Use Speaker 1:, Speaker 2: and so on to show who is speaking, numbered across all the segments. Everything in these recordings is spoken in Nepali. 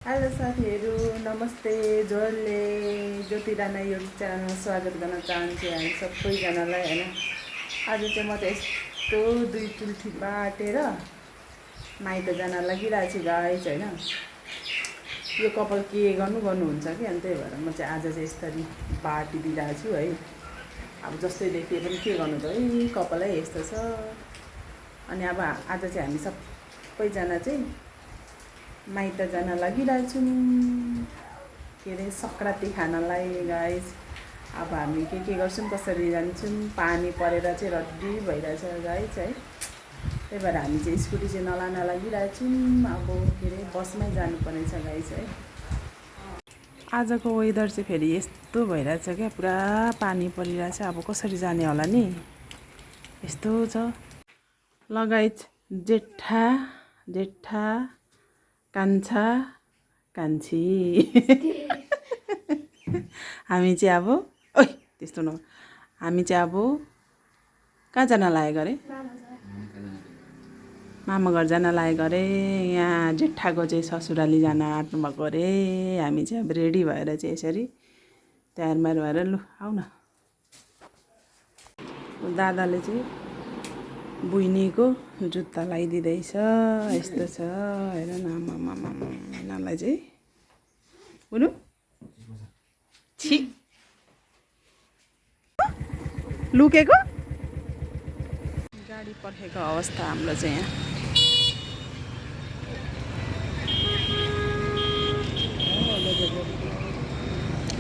Speaker 1: हेलो साथीहरू नमस्ते जोरले ज्योति राणा युट्युब च्यानलमा स्वागत गर्न चाहन्छु हामी सबैजनालाई हैन। आज चाहिँ म चाहिँ यस्तो दुई चुल्ठी बाटेर माइत जान लागिरहेको छु गाइस हैन। यो कपाल के गर्नुहुन्छ कि अनि त्यही भएर म चाहिँ आज चाहिँ यसरी बाटिदिरहेको छु है। अब जस्तै देखिए पनि के गर्नु त है, कपालै यस्तो छ। अनि अब आज चाहिँ हामी सबैजना चाहिँ माइत जान लागिरहेछौँ के अरे सङ्क्रान्ति खानलाई गाइस। अब हामी के गर्छौँ कसरी जान्छौँ, पानी परेर चाहिँ रड्डी भइरहेछ गाइस है। त्यही भएर हामी चाहिँ स्कुटी चाहिँ नलान लागिरहेछौँ। अब के अरे बसमै जानुपर्ने छ गाइस है। आजको वेदर चाहिँ फेरि यस्तो भइरहेछ क्या, पुरा पानी परिरहेछ। अब कसरी जाने होला नि, यस्तो छ। ल गाइस, जेठा कान्छा कान्छी हामी चाहिँ अब ओइ त्यस्तो न, हामी चाहिँ अब कहाँ जान लागेको अरे, मामा घर जान लागेको अरे। यहाँ जेठाको चाहिँ ससुराली जान आँट्नु भएको अरे। हामी चाहिँ अब रेडी भएर चाहिँ यसरी तयारमार भएर लु आऊ न। दादाले चाहिँ बुइनीको जुत्ता लगाइदिँदैछ, यस्तो छ हेर न। आमामामा यिनीहरूलाई चाहिँ बुनु छि लुकेको गाडी पर्खेको अवस्था हाम्रो चाहिँ यहाँ।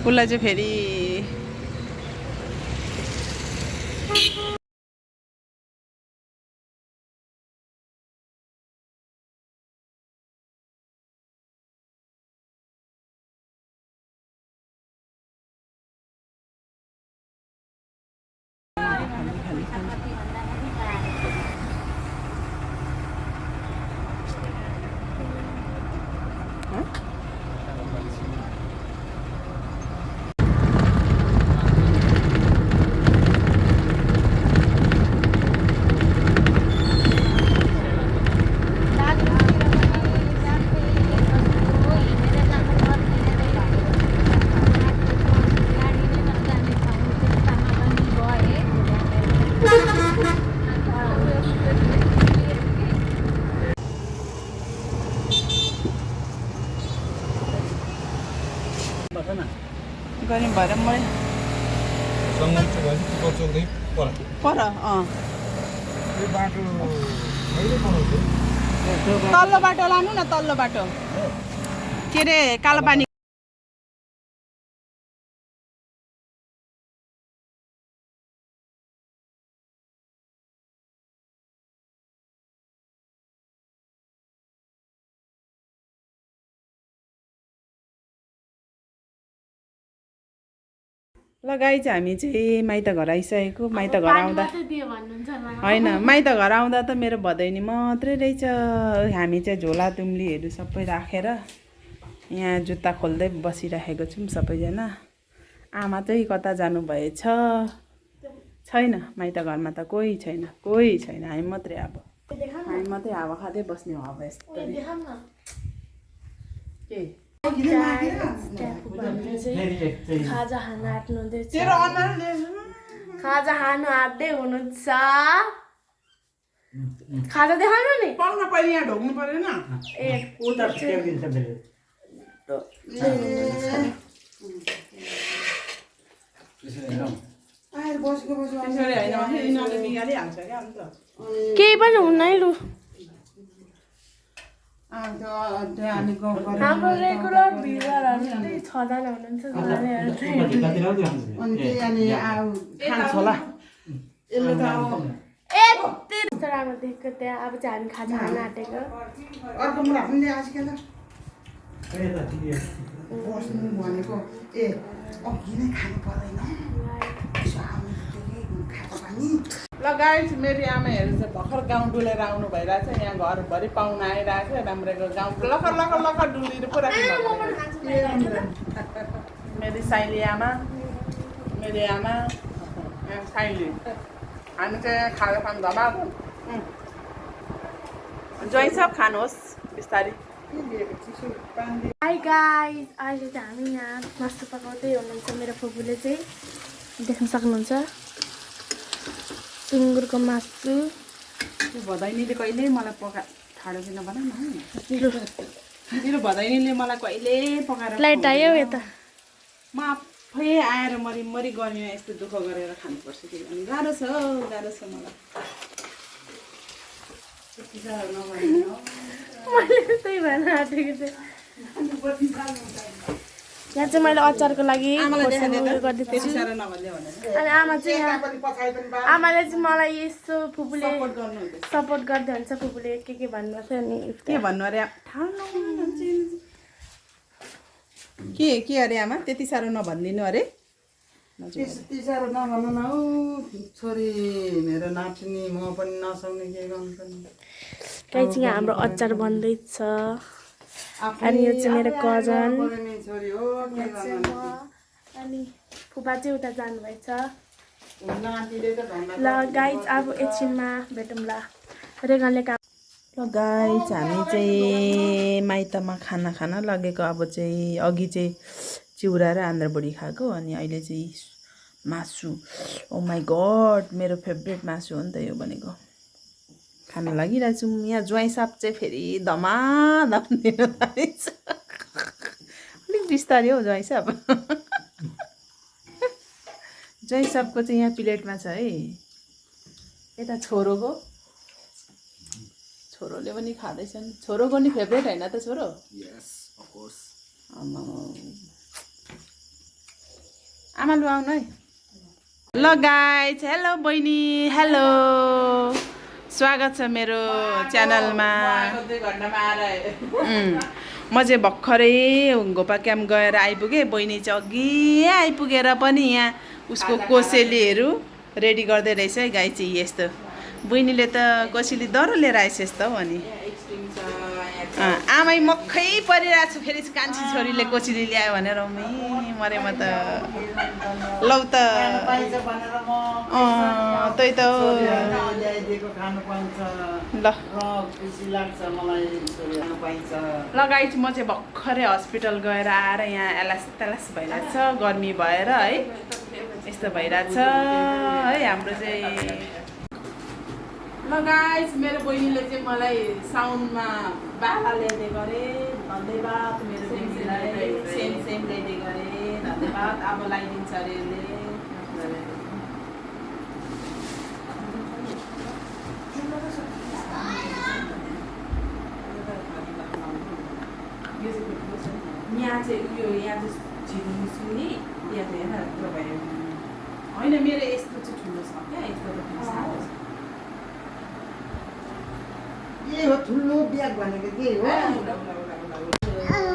Speaker 1: उसलाई चाहिँ फेरि गऱ्यौँ भएर मलाई पर तल्लो बाटो लानु न, तल्लो बाटो के अरे कालो पानी। ल गाइस, हामी चाहिँ माइत घर आइसकेको। माइत घर आउँदा होइन, माइत घर आउँदा त मेरो भदैनी मात्रै रहेछ। हामी चाहिँ झोला तुम्लीहरू सबै राखेर यहाँ जुत्ता खोल्दै बसिराखेको छौँ सबैजना। आमा चाहिँ कता जानुभएछ, छैन माइत घरमा त कोही छैन, हामी मात्रै। अब हामी मात्रै हावा खाँदै बस्ने हो अब यस्तो के।
Speaker 2: खाजा खान आँट्नुहुँदैछ, खाजा खानु आँट्दै हुनुहुन्छ। खाजा देखाउनु नि,
Speaker 1: पहिले यहाँ ढोक्नु परेन।
Speaker 2: केही पनि हुन्न है लु। हाम्रो रेगुलर भिउरहरू चाहिँ 6 जना हुनुहुन्छ। यति राम्रो देखेको त्यहाँ। अब चाहिँ हामी खाजा खान आँटेको।
Speaker 1: ल गाइस, मेरो आमाहरू चाहिँ भर्खर गाउँ डुलेर आउनु भइरहेछ। यहाँ घरभरि पाहुना आइरहेको छ। राम्रैको गाउँ लखर डुलेर पुरा मेरो साइली आमा, मेरो आमा साइली। हामी चाहिँ खाजा खानु धमाको। ज्वाइँ सब खानुहोस् बिस्तारै।
Speaker 2: हाई गाइस, अहिले चाहिँ हामी यहाँ मासु पकाउँदै हुनुहुन्छ। मेरो फुपूले चाहिँ देख्न सक्नुहुन्छ सुँगुरको मासु।
Speaker 1: त्यो भदैनीले कहिले मलाई ठाडो किन भन न मेरो भदैनीले मलाई कहिले पकाएर
Speaker 2: लाइट आयो यता।
Speaker 1: म आफै आएर मरिमरि गर्मीमा यस्तो दुःख गरेर खानुपर्छ किनभने गाह्रो छ मलाई
Speaker 2: मैले त्यही भएर आँटेको थिएँ। यहाँ चाहिँ मैले अचारको लागि गरिदिएको छु। अनि आमा चाहिँ यहाँ आमाले चाहिँ मलाई यस्तो फुपूले सपोर्ट गर्दै हुन्छ। फुपूले के भन्नुभएको थियो नि
Speaker 1: के भन्नु अरे के अरे आमा त्यति साह्रो नभनिदिनु अरे
Speaker 3: त्यति साह्रो नभन्नु न हौ छोरी मेरो नातिनी म पनि नसक्ने के गर्नु पनि।
Speaker 2: कहीँ चाहिँ यहाँ हाम्रो अचार बन्दैछ। अनि यो चाहिँ मेरो कजन
Speaker 3: छोरी हो के गर्नु
Speaker 2: अनि फुपा चाहिँ उता जानुभएछ।
Speaker 3: नातिले त भन्दा
Speaker 2: ल गाइज अब एकछिनमा भेटौँला रेगनले काम।
Speaker 1: ल गाइज हामी चाहिँ माइतमा खाना खान लगेको। अब चाहिँ अघि चाहिँ चिउरा र आन्द्राबुढी खाएको अनि अहिले चाहिँ मासु। ओ माई गड मेरो फेभरेट मासु हो नि त यो भनेको। खान लागिरहेको छु। यहाँ ज्वाइँ साप चाहिँ फेरि धमाधम दिनु थालेछ। अलिक बिस्तारै हो ज्वाइँ साप। ज्वाइँ सापको चाहिँ यहाँ प्लेटमा छ है। यता छोरोले पनि खाँदैछन्। छोरोको नि फेभरेट होइन त छोरो? आमा लु आउनु है। ल गाइज हेलो बहिनी हेलो स्वागत छ मेरो च्यानलमा। म चाहिँ भर्खरै घोपा क्याम्प गएर आइपुगेँ। बहिनी चाहिँ अघि आइपुगेर पनि यहाँ उसको कोसेलीहरू रेडी गर्दै रहेछ है। गाई चाहिँ यस्तो बहिनीले त कोसेली दह्रो लिएर आइसकेस् त हौ। अनि आमै मक्खै परिरहेको छु। फेरि कान्छी छोरीले कोसेली ल्यायो भनेर मरे म त लौ त त्यही त ल गाइज म चाहिँ भर्खरै हस्पिटल गएर आएर यहाँ एलास तेलास भइरहेछ गर्मी भएर है। यस्तो भइरहेछ है हाम्रो चाहिँ। ल गाइस मेरो बहिनीले चाहिँ मलाई साउन्डमा बाला ल्याइदिएको अरे। धन्यवाद मेरो बहिनीलाई। सेम ल्याइदिएको अरे धन्यवाद। अब लगाइदिन्छ अरे यसले। यहाँ चाहिँ यहाँ चाहिँ छिर्नु सुन्ने यहाँ चाहिँ हेर यत्रो भयो होइन। मेरो यस्तो चाहिँ ठुलो छ क्या। यस्तो त सानो छ।
Speaker 3: के हो ठुलो ब्याग भनेको के हो?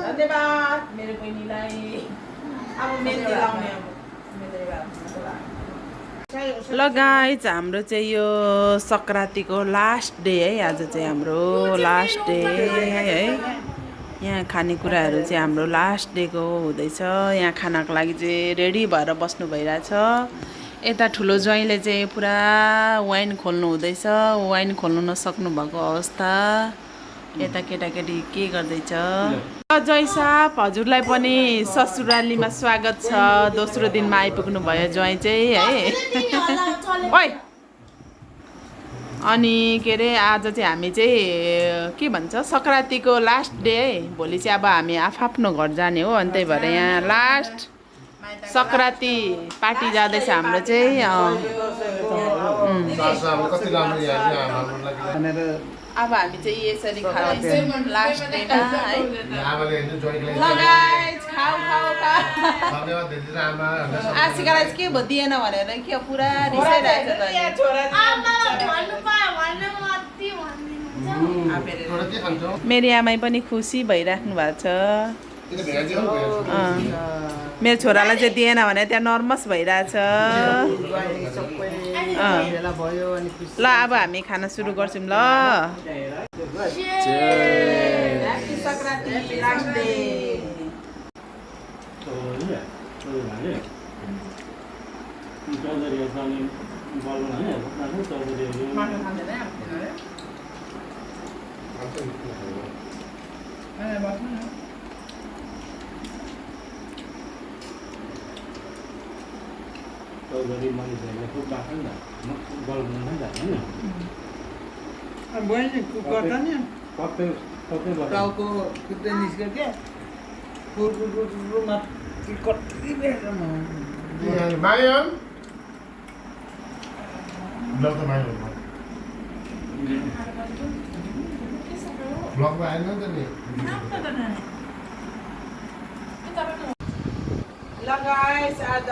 Speaker 1: धन्यवाद मेरो बहिनीलाई। अब मेहन्दी लाउने ल गाइज हाम्रो चाहिँ यो सङ्क्रान्तिको लास्ट डे है। आज चाहिँ हाम्रो लास्ट डे है। यहाँ खानेकुराहरू चाहिँ हाम्रो लास्ट डेको हुँदैछ। यहाँ खानाको लागि चाहिँ रेडी भएर बस्नु भइरहेछ। यता ठुलो ज्वाइँले चाहिँ पुरा वाइन खोल्नु हुँदैछ। वाइन खोल्नु नसक्नु भएको अवस्था। यता केटाकेटी के गर्दैछ? ज्वाइँ साहब हजुरलाई पनि ससुरालीमा स्वागत छ। दोस्रो दिनमा आइपुग्नु भयो ज्वाइँ चाहिँ है। ओइ अनि के अरे आज चाहिँ हामी चाहिँ के भन्छ सङ्क्रान्तिको लास्ट डे है। भोलि चाहिँ अब हामी आफ्नो घर जाने हो। अनि त्यही भएर यहाँ लास्ट सङ्क्रान्ति पार्टी जाँदैछ हाम्रो चाहिँ। अब हामी चाहिँ यसरी खाँदैछौँ लास्ट डेमा है। ल गाइस खाऊ आशिकालाई के भयो दिएन भनेर के पुरा रिसाइरहेछ त। मेरो आमै पनि खुसी भइराख्नु भएको छ। मेरो छोरालाई चाहिँ दिएन भने त्यहाँ नर्भस भइरहेछ। ल अब हामी खाना सुरु गर्छौँ। ल
Speaker 4: चौधरी मानिसहरूलाई खुब बाख्छ नि त गल्नु नि त होइन
Speaker 3: बहिनी कुकर त नि
Speaker 4: कतै कतै
Speaker 3: टाउको कुद्दै निस्क्यो क्या फुरुमा कति बेर
Speaker 5: Mariam? Vlog त Mariam हो भ्लगमा आएन नि त नि
Speaker 3: ल गाइस आज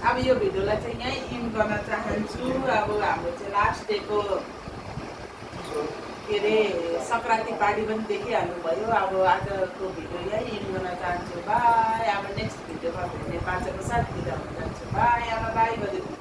Speaker 3: अब यो भिडियोलाई चाहिँ यहीँ इन्ड गर्न चाहन्छु अब हाम्रो चाहिँ लास्ट डेको के अरे सङ्क्रान्ति पार्टी पनि देखिहाल्नुभयो अब आजको भिडियो यहीँ इन्ड गर्न चाहन्छु बाई अब नेक्स्ट भिडियोमा भेट्ने बाचाको साथ बिदा हुन जान्छु बाई अब बाई